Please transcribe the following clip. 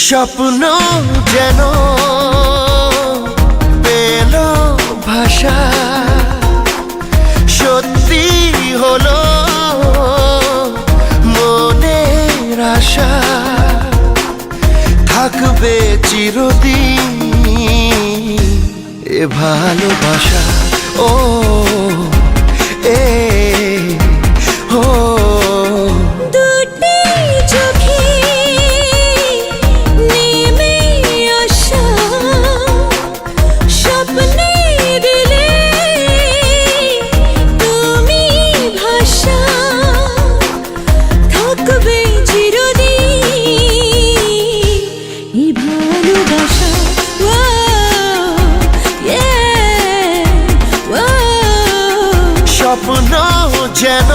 স্বপ্ন যেন পেল ভাষা, সত্যি হলো মনের আশা, থাকবে চিরদিন এ ভালোবাসা। ও এ ও স্বপ্ন যেন